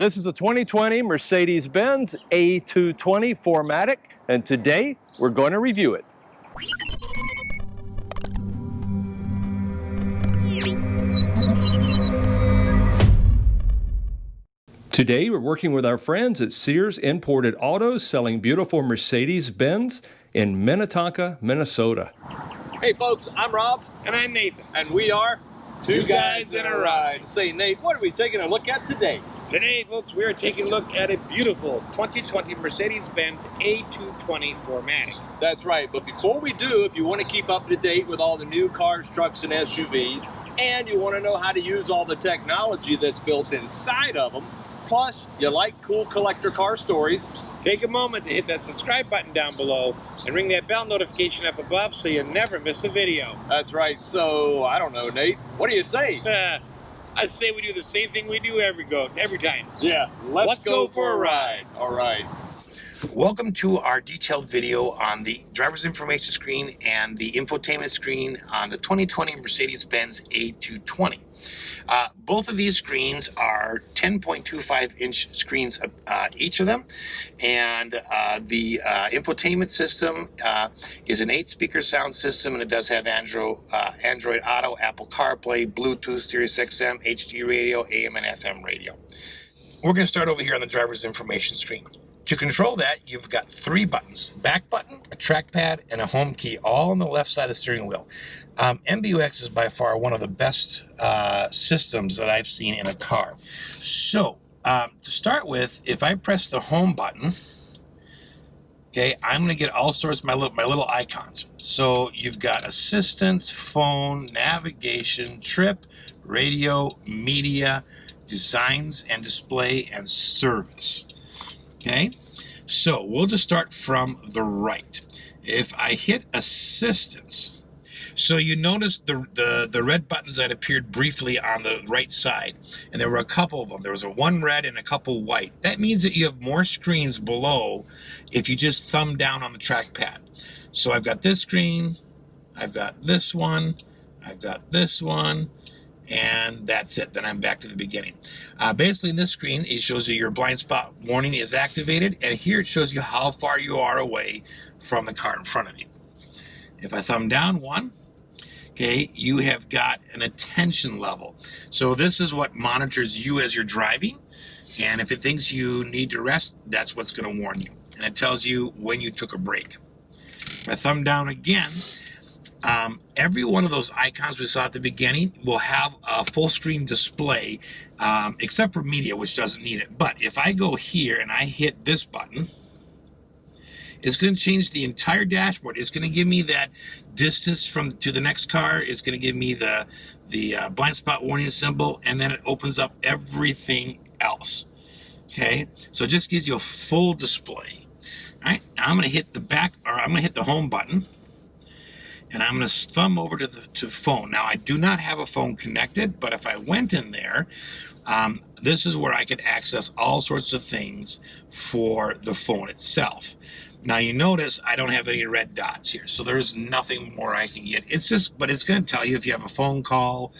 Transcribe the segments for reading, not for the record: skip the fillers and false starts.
This is a 2020 Mercedes Benz A220 4MATIC, and today we're going to review it. Today we're working with our friends at Sears Imported Autos, selling beautiful Mercedes Benz in Minnetonka, Minnesota. Hey folks, I'm Rob. And I'm Nathan. And we are Two Guys in a Ride. Say, Nate, what are we taking a look at today? Today, folks, we are taking a look at a beautiful 2020 Mercedes Benz A220 4MATIC. That's right, but before we do, if you want to keep up to date with all the new cars, trucks, and SUVs, and you want to know how to use all the technology that's built inside of them, plus you like cool collector car stories, take a moment to hit that subscribe button down below and ring that bell notification up above so you never miss a video. That's right. So, I don't know, Nate, what do you say? I say we do the same thing we do every time. Yeah, let's go for a ride. All right. Welcome to our detailed video on the driver's information screen and the infotainment screen on the 2020 Mercedes Benz A220. Both of these screens are 10.25-inch screens each of them, and the infotainment system is an 8-speaker sound system, and it does have Android Auto, Apple CarPlay, Bluetooth, Sirius XM, HD radio, AM and FM radio. We're going to start over here on the driver's information screen. To control that, you've got 3 buttons: back button, a trackpad, and a home key, all on the left side of the steering wheel. MBUX is by far one of the best systems that I've seen in a car. So, to start with, if I press the home button, okay, I'm going to get all sorts of my little icons. So you've got assistance, phone, navigation, trip, radio, media, designs and display, and service. Okay, so we'll just start from the right. If I hit assistance, so you notice the red buttons that appeared briefly on the right side, and there were a couple of them. There was one red and a couple white. That means that you have more screens below if you just thumb down on the trackpad. So I've got this screen, I've got this one, I've got this one, and that's it. Then I'm back to the beginning. Basically, in this screen, it shows you your blind spot warning is activated, and here it shows you how far you are away from the car in front of you. If I thumb down one, okay, you have got an attention level. So this is what monitors you as you're driving, and if it thinks you need to rest, that's what's going to warn you, and it tells you when you took a break. If I thumb down again, every one of those icons we saw at the beginning will have a full screen display, except for media, which doesn't need it. But if I go here and I hit this button, it's going to change the entire dashboard. It's going to give me that distance to the next car. It's going to give me the blind spot warning symbol, and then it opens up everything else. Okay, so it just gives you a full display. All right, now I'm going to hit I'm going to hit the home button. And I'm going to thumb over to the phone. Now, I do not have a phone connected, but if I went in there, this is where I could access all sorts of things for the phone itself. Now, you notice I don't have any red dots here, so there's nothing more I can get. But it's going to tell you if you have a phone call,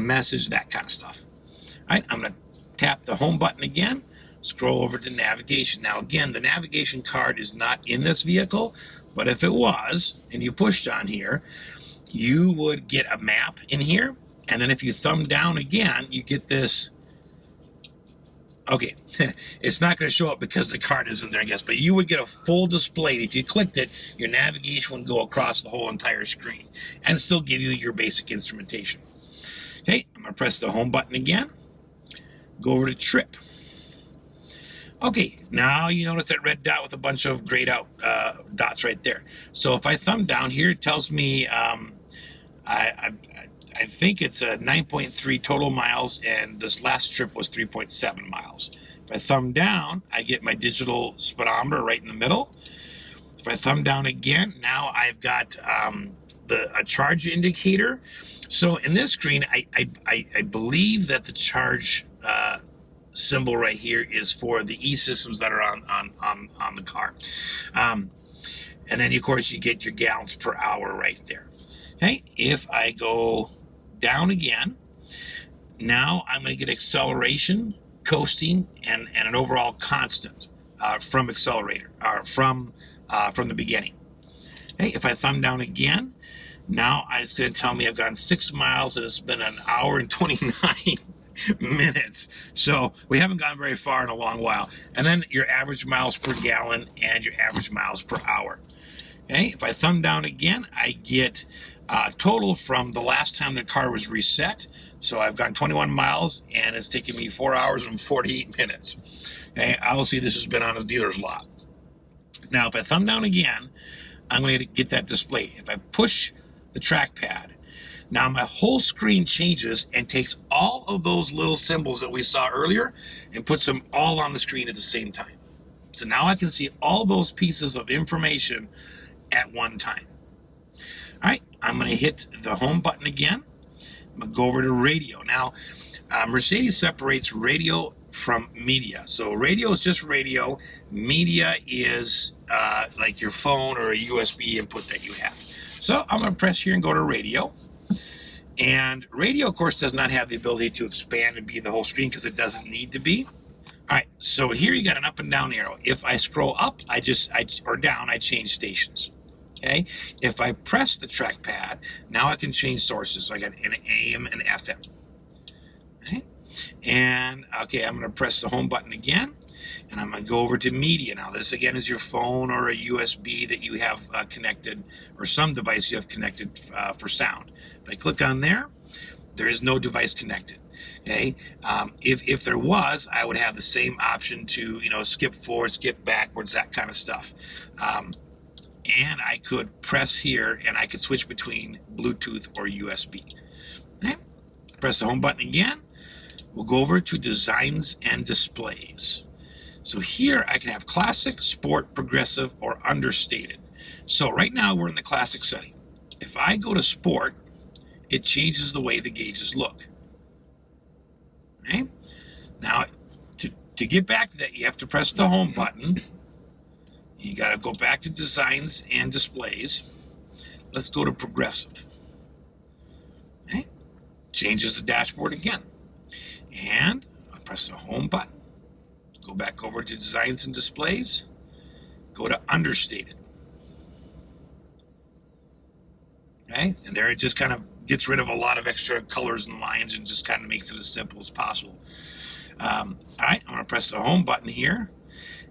message, that kind of stuff. All right, I'm going to tap the home button again, scroll over to navigation. Now, again, the navigation card is not in this vehicle, but if it was, and you pushed on here, you would get a map in here, and then if you thumb down again, you get this. Okay, it's not going to show up because the card isn't there, I guess, but you would get a full display. If you clicked it, your navigation would go across the whole entire screen and still give you your basic instrumentation. Okay, I'm going to press the home button again, go over to trip. Okay, now you notice that red dot with a bunch of grayed out dots right there. So if I thumb down here, it tells me I think it's a 9.3 total miles, and this last trip was 3.7 miles. If I thumb down, I get my digital speedometer right in the middle. If I thumb down again, now I've got a charge indicator. So in this screen, I believe that the charge symbol right here is for the e-systems that are on the car. And then, of course, you get your gallons per hour right there. Okay, if I go down again, now I'm going to get acceleration coasting, and an overall constant from accelerator, or from the beginning. Okay, if I thumb down again, now it's going to tell me I've gone 6 miles and it's been an hour and 29 minutes. So we haven't gone very far in a long while. And then your average miles per gallon and your average miles per hour. Okay, if I thumb down again, I get total from the last time the car was reset. So I've gone 21 miles and it's taken me 4 hours and 48 minutes. Okay, obviously this has been on a dealer's lot. Now, if I thumb down again, I'm going to get that displayed. If I push the trackpad, now my whole screen changes and takes all of those little symbols that we saw earlier and puts them all on the screen at the same time. So now I can see all those pieces of information at one time. All right, I'm going to hit the home button again. I'm going to go over to radio. Now, Mercedes separates radio from media. So radio is just radio. Media is like your phone or a USB input that you have. So I'm going to press here and go to radio. And radio, of course, does not have the ability to expand and be the whole screen because it doesn't need to be. All right, so here you got an up and down arrow. If I scroll up, or down, I change stations. Okay, if I press the trackpad, now I can change sources. So I got an AM and FM. Okay, and okay, I'm going to press the home button again, and I'm going to go over to media. Now, this again is your phone or a USB that you have connected, or some device you have connected for sound. If I click on there, there is no device connected. Okay, if there was, I would have the same option to skip forward, skip backwards, that kind of stuff. And I could press here and I could switch between Bluetooth or USB. Okay. Press the home button again. We'll go over to designs and displays. So here I can have classic, sport, progressive, or understated. So right now we're in the classic setting. If I go to sport, it changes the way the gauges look. Okay. Now to get back to that, you have to press the home button. You got to go back to designs and displays. Let's go to progressive. Okay. Changes the dashboard again. And I'll press the home button. Go back over to designs and displays. Go to understated. Okay. And there it just kind of gets rid of a lot of extra colors and lines and just kind of makes it as simple as possible. All right. I'm going to press the home button here.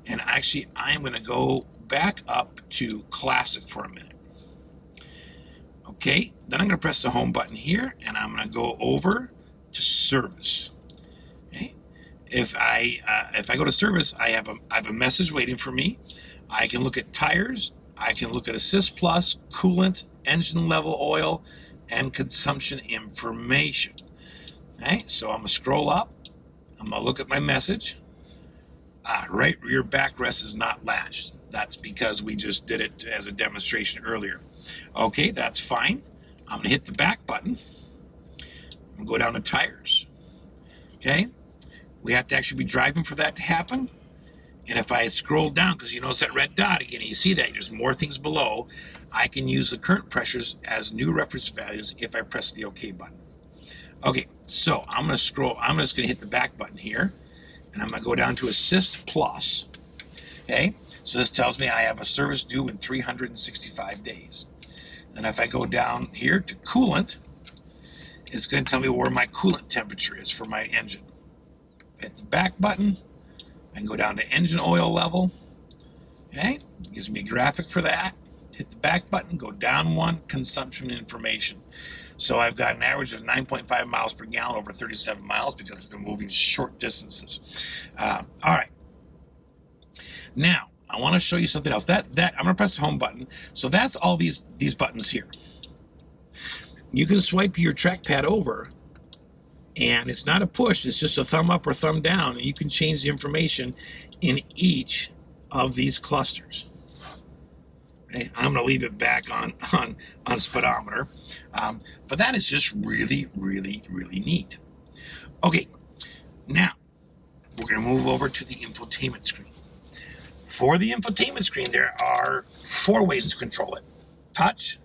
And actually, I'm going to go back up to classic for a minute. Okay, then I'm going to press the home button here, and I'm going to go over to service. Okay, if I go to service, I have a message waiting for me. I can look at tires. I can look at Assist Plus, coolant, engine level oil, and consumption information. Okay, so I'm going to scroll up. I'm going to look at my message. Right rear backrest is not latched. That's because we just did it as a demonstration earlier. Okay, that's fine. I'm going to hit the back button. I'm going to go down to tires. Okay, we have to actually be driving for that to happen. And if I scroll down, because you notice that red dot again, and you see that there's more things below, I can use the current pressures as new reference values if I press the OK button. Okay, so I'm going to scroll. I'm just going to hit the back button here. And I'm going to go down to Assist Plus. Okay, so this tells me I have a service due in 365 days. Then if I go down here to coolant, it's going to tell me where my coolant temperature is for my engine. Hit the back button and go down to engine oil level. Okay, it gives me a graphic for that. Hit the back button, go down one, consumption information. So I've got an average of 9.5 miles per gallon over 37 miles because I'm moving short distances. All right. Now, I want to show you something else. I'm going to press the home button. So that's all these buttons here. You can swipe your trackpad over, and it's not a push. It's just a thumb up or thumb down, and you can change the information in each of these clusters. Okay, I'm going to leave it back on speedometer, but that is just really, really, really neat. Okay, now we're going to move over to the infotainment screen. For the infotainment screen, there are 4 ways to control it: touch,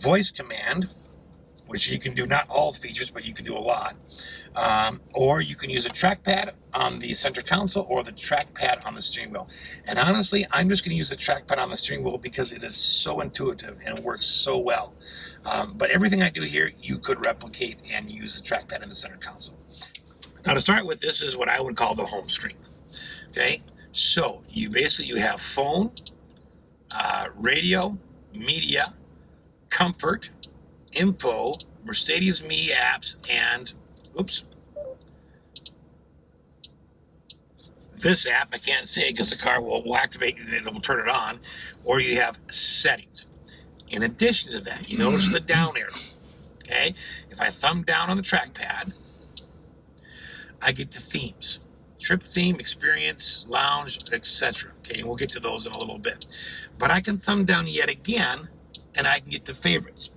voice command, which you can do not all features, but you can do a lot. Or you can use a trackpad on the center console or the trackpad on the steering wheel. And honestly, I'm just going to use the trackpad on the steering wheel because it is so intuitive and it works so well. But everything I do here, you could replicate and use the trackpad in the center console. Now to start with, this is what I would call the home screen. Okay, so you have phone, radio, media, comfort, info, Mercedes Me apps, and this app I can't say because the car will activate and it will turn it on. Or you have settings. In addition to that, you notice the down arrow. Okay, if I thumb down on the trackpad, I get the themes: trip theme, experience, lounge, etc. Okay, and we'll get to those in a little bit. But I can thumb down yet again, and I can get the favorites.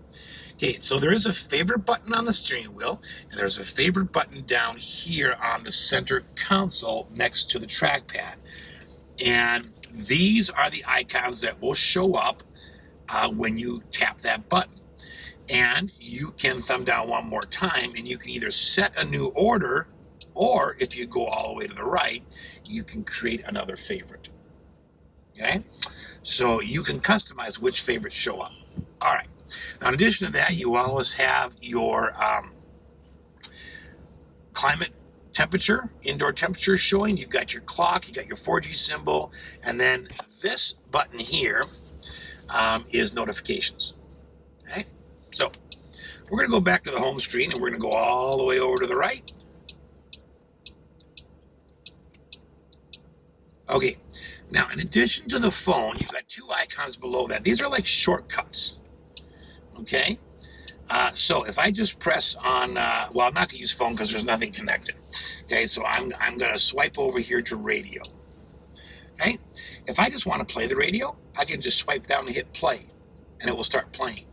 Okay, so there is a favorite button on the steering wheel, and there's a favorite button down here on the center console next to the trackpad. And these are the icons that will show up when you tap that button. And you can thumb down one more time, and you can either set a new order, or if you go all the way to the right, you can create another favorite. Okay, so you can customize which favorites show up. All right. Now, in addition to that, you always have your climate temperature, indoor temperature showing. You've got your clock, you got your 4G symbol, and then this button here is notifications. Okay, so we're going to go back to the home screen, and we're going to go all the way over to the right. Okay, now in addition to the phone, you've got two icons below that. These are like shortcuts. Okay, so if I just press on, well, I'm not going to use phone because there's nothing connected. Okay, so I'm going to swipe over here to radio. Okay, if I just want to play the radio, I can just swipe down and hit play, and it will start playing.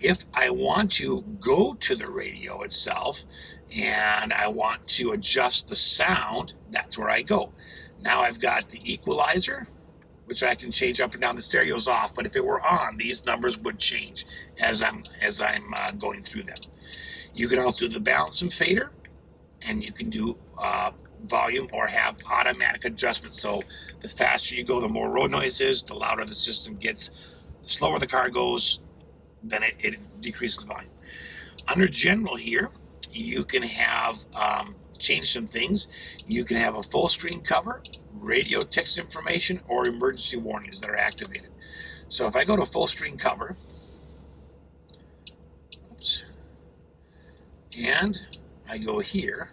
If I want to go to the radio itself and I want to adjust the sound, that's where I go. Now I've got the equalizer, which I can change up and down. The stereo's off, but if it were on, these numbers would change as I'm going through them. You can also do the balance and fader, and you can do volume or have automatic adjustments. So the faster you go, the more road noise is, the louder the system gets. The slower the car goes, then it decreases the volume. Under general here, you can have change some things. You can have a full screen cover, radio text information, or emergency warnings that are activated. So if I go to full screen cover, and I go here,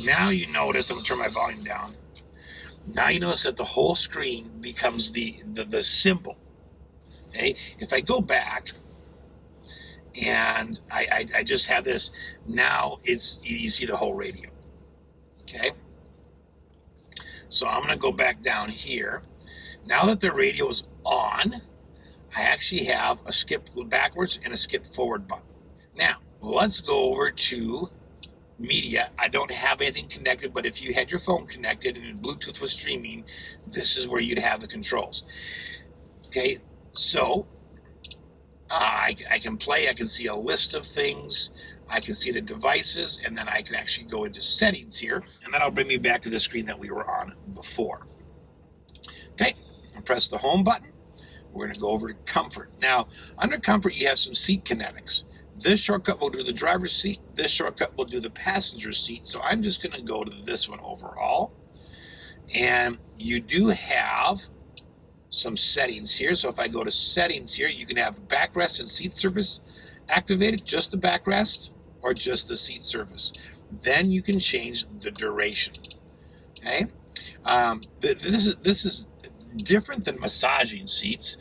now you notice, I'm going to turn my volume down. Now you notice that the whole screen becomes the symbol. Okay, if I go back and I just have this, now you see the whole radio. Okay, so I'm going to go back down here. Now that the radio is on, I actually have a skip backwards and a skip forward button. Now let's go over to media. I don't have anything connected, but if you had your phone connected and Bluetooth was streaming, this is where you'd have the controls. Okay, so I can play, I can see a list of things, I can see the devices, and then I can actually go into settings here, and that'll bring me back to the screen that we were on before. Okay, I'll press the home button. We're going to go over to comfort. Now, under comfort, you have some seat kinetics. This shortcut will do the driver's seat. This shortcut will do the passenger seat. So I'm just going to go to this one overall. And you do have some settings here. So if I go to settings here, you can have backrest and seat surface activated, just the backrest or just the seat surface. Then you can change the duration. Okay, this is different than massaging seats,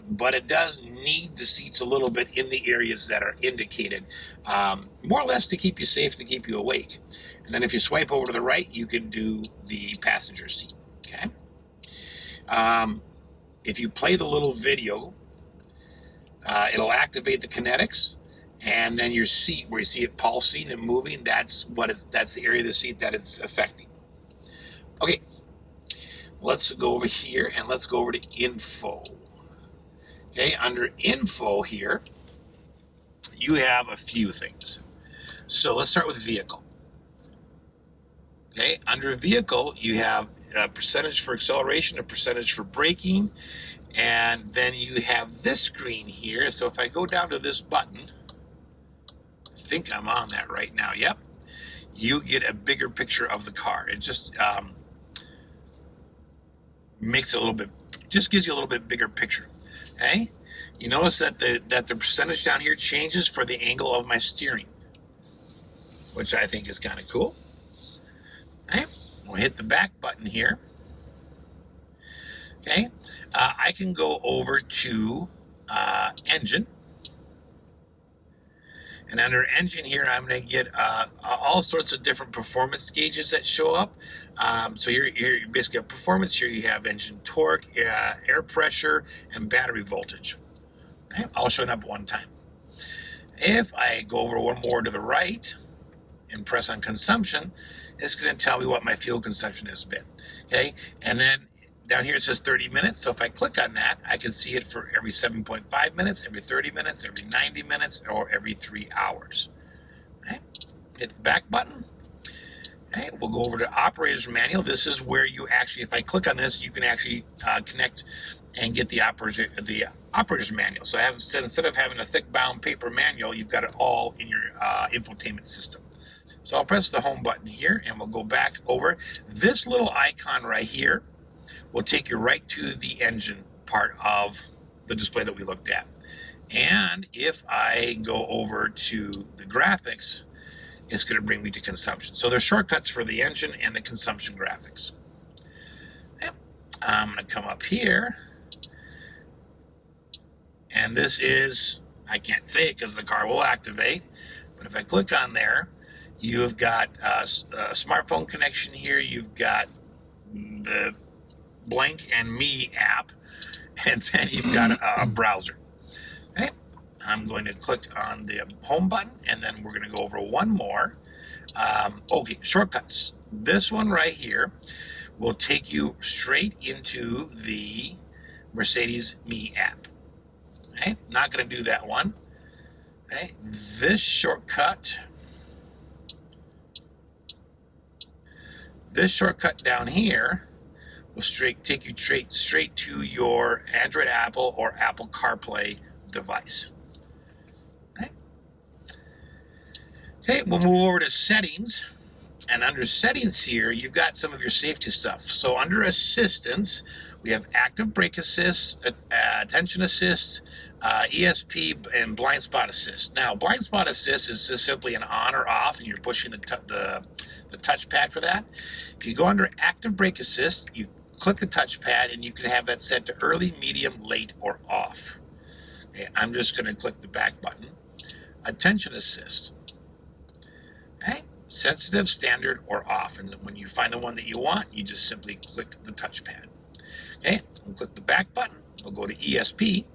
but it does need the seats a little bit in the areas that are indicated, more or less to keep you safe, to keep you awake. And then if you swipe over to the right, you can do the passenger seat. Okay. If you play the little video, it'll activate the kinetics, and then your seat, where you see it pulsing and moving, that's the area of the seat that it's affecting. Okay. Let's go over here and let's go over to info. Okay, under info here, you have a few things. So let's start with vehicle. Okay, under vehicle, you have a percentage for acceleration, a percentage for braking, and then you have this screen here. So if I go down to this button, I think I'm on that right now. Yep. You get a bigger picture of the car. It just makes it a little bit, just gives you a little bit bigger picture. Okay. You notice that the percentage down here changes for the angle of my steering, which I think is kind of cool. Okay. We'll hit the back button here. Okay. I can go over to engine. And under engine here, I'm going to get all sorts of different performance gauges that show up. So here you basically have performance. Here you have engine torque, air pressure, and battery voltage. Okay? All showing up at one time. If I go over one more to the right and press on consumption, it's going to tell me what my fuel consumption has been. Okay, and then down here it says 30 minutes. So if I click on that, I can see it for every 7.5 minutes, every 30 minutes, every 90 minutes, or every 3 hours. Okay. Hit the back button. Okay. We'll go over to operator's manual. This is where you actually, if I click on this, you can actually connect and get the operator's manual. So instead of having a thick bound paper manual, you've got it all in your infotainment system. So I'll press the home button here and we'll go back over. This little icon right here will take you right to the engine part of the display that we looked at. And if I go over to the graphics, it's going to bring me to consumption. So there's shortcuts for the engine and the consumption graphics. Okay. I'm going to come up here. And this is, I can't say it because the car will activate, but if I click on there, you've got a smartphone connection here. You've got the Blank and Me app, and then you've got a browser. Okay, I'm going to click on the home button, and then we're going to go over one more. Okay, shortcuts. This one right here will take you straight into the Mercedes Me app. Okay, not going to do that one. Okay, this shortcut down here will take you straight to your Android Apple or Apple CarPlay device. Okay, we'll move over to settings. And under settings here, you've got some of your safety stuff. So under assistance, we have active brake assist, attention assist, ESP, and blind spot assist. Now, blind spot assist is just simply an on or off, and you're pushing the touchpad for that. If you go under active brake assist, you click the touchpad, and you can have that set to early, medium, late, or off. Okay, I'm just going to click the back button. Attention assist. Okay. Sensitive, standard, or off. And when you find the one that you want, you just simply click the touchpad. Okay, we'll click the back button. We'll go to ESP.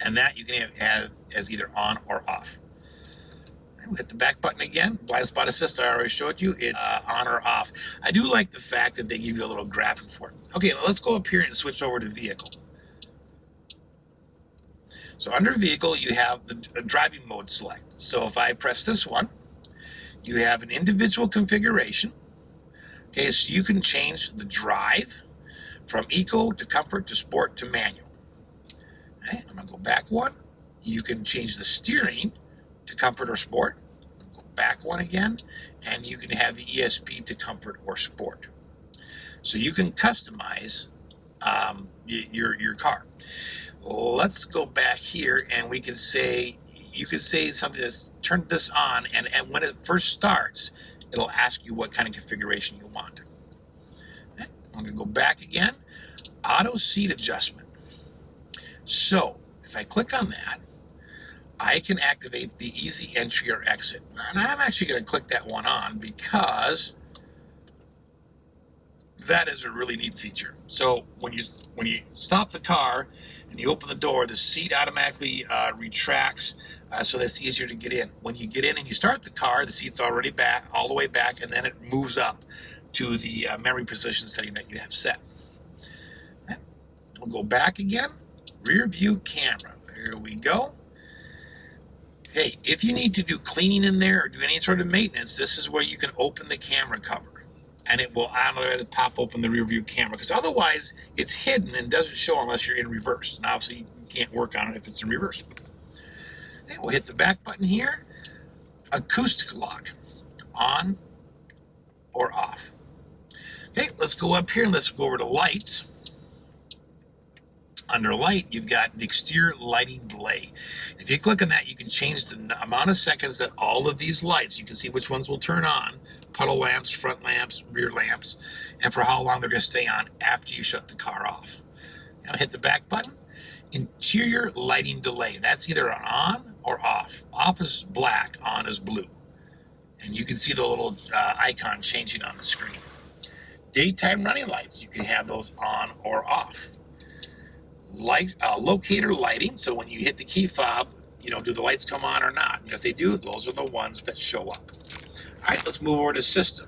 And that you can have as either on or off. Okay, we'll hit the back button again. Blind spot assist, I already showed you. It's on or off. I do like the fact that they give you a little graphic for it. Okay, let's go up here and switch over to vehicle. So under vehicle, you have the driving mode select. So if I press this one, you have an individual configuration. Okay, so you can change the drive from eco to comfort to sport to manual. Okay, I'm gonna go back one. You can change the steering to comfort or sport. Go back one again, and you can have the ESP to comfort or sport. So you can customize your car. Let's go back here, and we can say, you could say something that's turn this on, and when it first starts, it'll ask you what kind of configuration you want. Okay. I'm going to go back again. Auto seat adjustment. So if I click on that, I can activate the easy entry or exit. And I'm actually going to click that one on because that is a really neat feature. So when you stop the car and you open the door, the seat automatically retracts so that's easier to get in. When you get in and you start the car, the seat's already back, all the way back, and then it moves up to the memory position setting that you have set. Okay. We'll go back again. Rear view camera. Here we go. Hey, if you need to do cleaning in there or do any sort of maintenance, this is where you can open the camera cover and it will automatically pop open the rear view camera, because otherwise it's hidden and doesn't show unless you're in reverse. And obviously you can't work on it if it's in reverse. Okay, we'll hit the back button here. Acoustic lock, on or off. Okay, let's go up here and let's go over to lights. Under light, you've got the exterior lighting delay. If you click on that, you can change the amount of seconds that all of these lights, you can see which ones will turn on, puddle lamps, front lamps, rear lamps, and for how long they're going to stay on after you shut the car off. Now hit the back button. Interior lighting delay. That's either an on or off. Off is black, on is blue. And you can see the little icon changing on the screen. Daytime running lights, you can have those on or off. Light locator lighting, so when you hit the key fob, do the lights come on or not? And if they do, those are the ones that show up. All right, let's move over to system.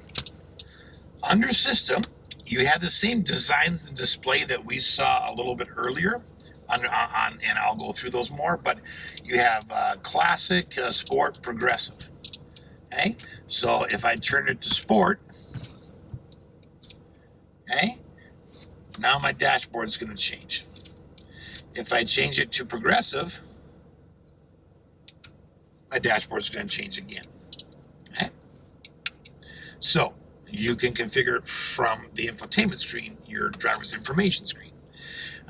Under system, you have the same designs and display that we saw a little bit earlier and I'll go through those more, but you have classic, sport, progressive. Okay, so if I turn it to sport, okay, now my dashboard is going to change. If I change it to progressive, my dashboard is going to change again. Okay? So you can configure from the infotainment screen your driver's information screen.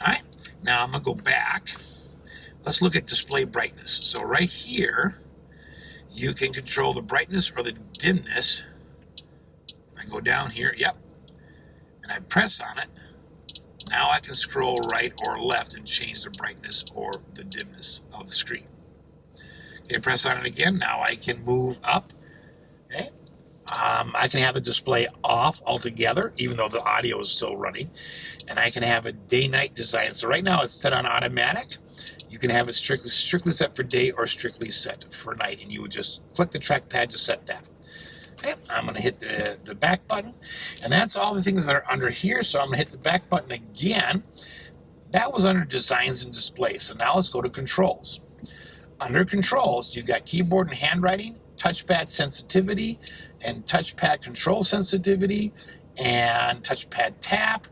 All right, now I'm going to go back. Let's look at display brightness. So right here, you can control the brightness or the dimness. If I go down here, yep, and I press on it, now I can scroll right or left and change the brightness or the dimness of the screen. Okay, press on it again. Now I can move up. Okay, I can have the display off altogether, even though the audio is still running. And I can have a day-night design. So right now it's set on automatic. You can have it strictly set for day or strictly set for night. And you would just click the trackpad to set that. Okay, I'm going to hit the back button, and that's all the things that are under here. So I'm going to hit the back button again. That was under designs and display. So now let's go to controls. Under controls, you've got keyboard and handwriting, touchpad sensitivity, and touchpad control sensitivity, and touchpad tap,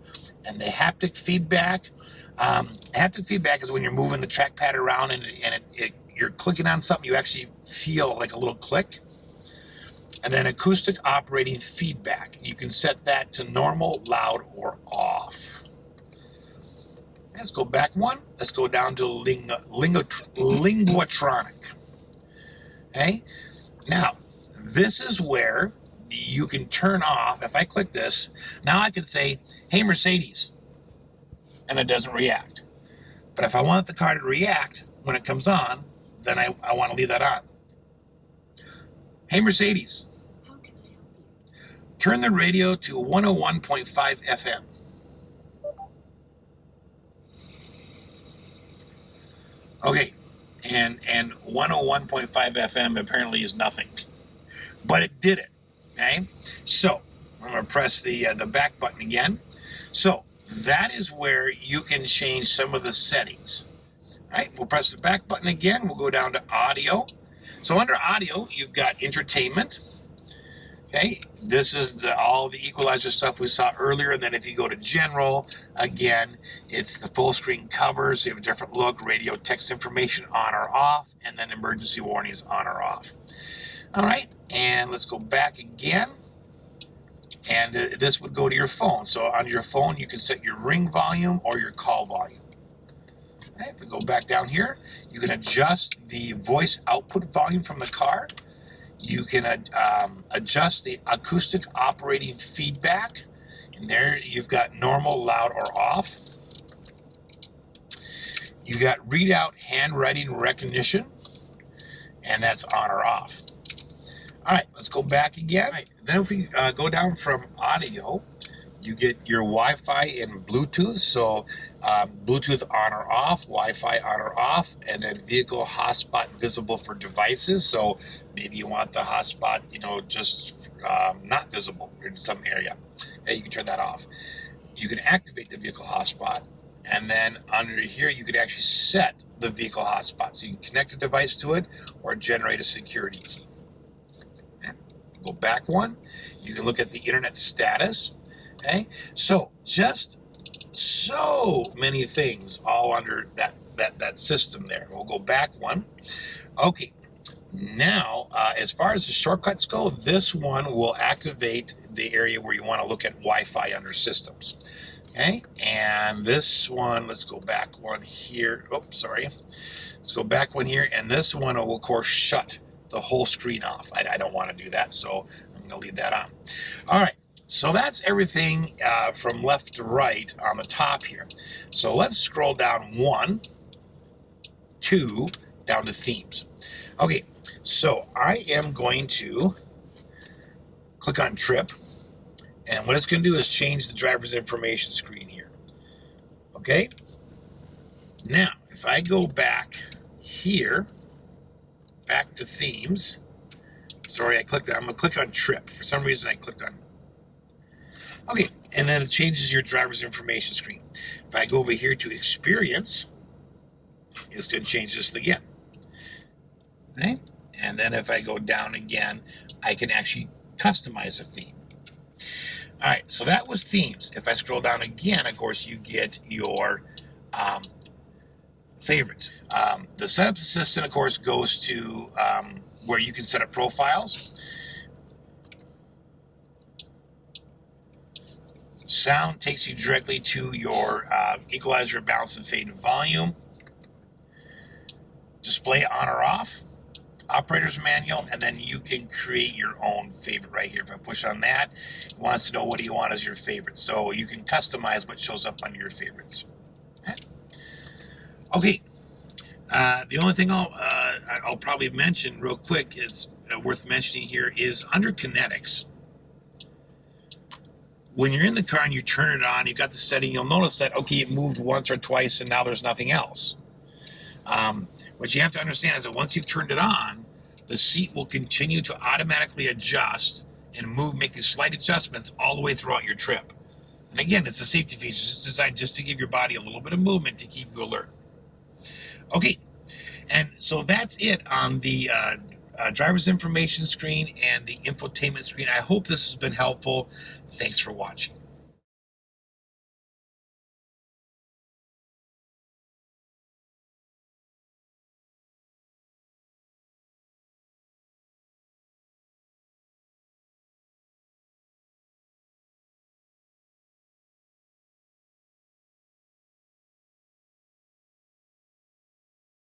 and the haptic feedback. Haptic feedback is when you're moving the trackpad around and you're clicking on something, you actually feel like a little click. And then acoustic operating feedback. You can set that to normal, loud, or off. Let's go back one. Let's go down to linguatronic. Okay? Now, this is where you can turn off. If I click this, now I can say, hey, Mercedes, and it doesn't react. But if I want the car to react when it comes on, then I want to leave that on. Hey, Mercedes. Turn the radio to 101.5 FM. Okay, and 101.5 FM apparently is nothing, but it did it. Okay, so I'm going to press the back button again. So that is where you can change some of the settings. All right, we'll press the back button again. We'll go down to audio. So under audio, you've got entertainment. Okay, this is all the equalizer stuff we saw earlier. And then if you go to general, again, it's the full screen covers. You have a different look, radio text information on or off, and then emergency warnings on or off. All right, and let's go back again. And this would go to your phone. So on your phone, you can set your ring volume or your call volume. Okay, if we go back down here, you can adjust the voice output volume from the car. You can adjust the acoustic operating feedback. And there you've got normal, loud, or off. You got readout handwriting recognition, and that's on or off. All right, let's go back again. Right, then if we go down from audio, you get your Wi-Fi and Bluetooth. So Bluetooth on or off, Wi-Fi on or off, and then vehicle hotspot visible for devices. So maybe you want the hotspot, just not visible in some area. Okay, you can turn that off. You can activate the vehicle hotspot, And then under here, you could actually set the vehicle hotspot. So you can connect a device to it or generate a security key. Okay. Go back one. You can look at the internet status. Okay. So just so many things all under that system there. We'll go back one. Okay. Now, as far as the shortcuts go, this one will activate the area where you want to look at Wi-Fi under systems. Okay, and this one, let's go back one here. Oh, sorry. Let's go back one here, and this one will, of course, shut the whole screen off. I don't want to do that, so I'm going to leave that on. All right, so that's everything from left to right on the top here. So let's scroll down 1, 2, down to themes. Okay, so I am going to click on trip. And what it's going to do is change the driver's information screen here. Okay? Now, if I go back here, back to themes. Sorry, I'm going to click on trip. For some reason, I clicked on. Okay, and then it changes your driver's information screen. If I go over here to experience, it's going to change this again. Okay? And then if I go down again, I can actually customize the theme. All right, so that was themes. If I scroll down again, of course, you get your favorites. The setup assistant, of course, goes to where you can set up profiles. Sound takes you directly to your equalizer, balance, and fade and volume. Display on or off. Operator's manual, and then you can create your own favorite right here. If I push on that, it wants to know what do you want as your favorite. So you can customize what shows up on your favorites. Okay. The only thing I'll probably mention real quick, it's worth mentioning here, is under kinetics. When you're in the car and you turn it on, you've got the setting, you'll notice that, okay, it moved once or twice and now there's nothing else. What you have to understand is that once you've turned it on, the seat will continue to automatically adjust and move, make these slight adjustments all the way throughout your trip. And again, it's a safety feature. It's designed just to give your body a little bit of movement to keep you alert. Okay, and so that's it on the driver's information screen and the infotainment screen. I hope this has been helpful. Thanks for watching.